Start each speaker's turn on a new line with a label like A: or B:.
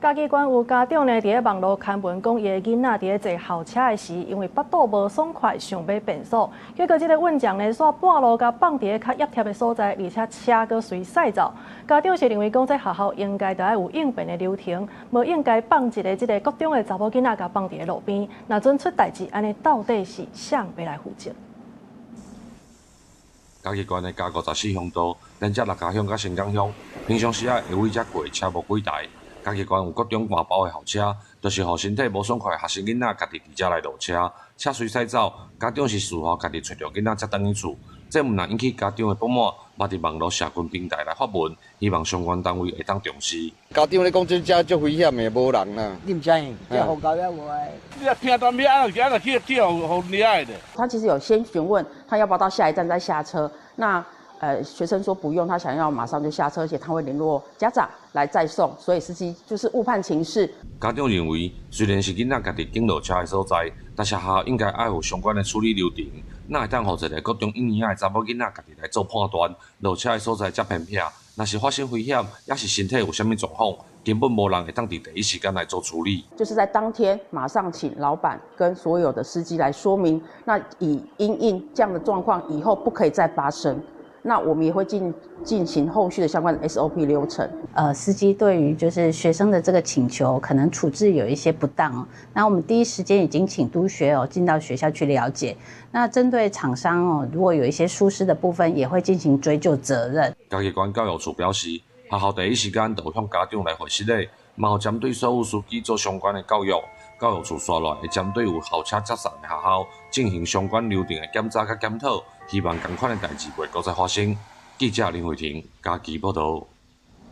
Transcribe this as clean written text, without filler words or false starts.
A: 嘉義縣有家長呢，佇咧網絡刊文講，伊個囡仔佇咧坐校車的時，因為腹肚無爽快，想要便所，結果這個運將呢，煞半路甲放佇咧較壓貼的所在，而且車閣隨駛走。家長是認為講，這學校應該就要有應變的流程，無應該放一個這個國中的查某囡仔甲放佇咧路邊。若真出代誌，安尼到底是誰要來負責？
B: 嘉義縣的加54鄉道，連接六家鄉甲新港鄉，平常時啊會為遮過車無幾台。嘉義縣有各種外包的校車，就是予身體無爽快的學生囡仔家己佇遮來落車，車隨駛走，家長是事後家己找着囡仔才轉去厝。這毋但引起家長的不滿，嘛佇網絡社群平台來發文，希望相關單位會當重視。
C: 家長咧講這遮足危險的，無人啦。你唔知？這好高要無誒？
D: 你若聽到咩按就按就去好厲害的。
E: 他其實有先詢問他要不要到下一站再下車，那學生說不用，他想要馬上就下車，而且他會聯絡家長來載送，所以司機就是誤判情勢。
B: 家長認為，雖然是囡仔家己經落車的所在，但是學校應該愛有相關的處理流程，哪會當予一個國中1年仔的查某囡仔家己來做判斷，落車的所在遮偏僻，若是發生危險，也是身體有啥物狀況，根本無人會當佇第一時間來做處理。
E: 就是在當天馬上請老闆跟所有的司機來說明，那以因應這樣的狀況，以後不可以再發生。那我們也會進行後續的相關的 SOP 流程。
F: 司機對於就是學生的這個請求，可能處置有一些不當哦。那我們第一時間已經請督學哦進到學校去了解。那針對廠商哦，如果有一些疏失的部分，也會進行追究責任。
B: 嘉義縣教育處表示，學校第一時間就向家長來回實例，嘛有針對所有司機做相關的教育。教育處刷來會針對有校車接送的學校進行相關流程的檢查甲檢討，希望同款的代誌袂擱再發生。記者林慧婷，嘉義報道。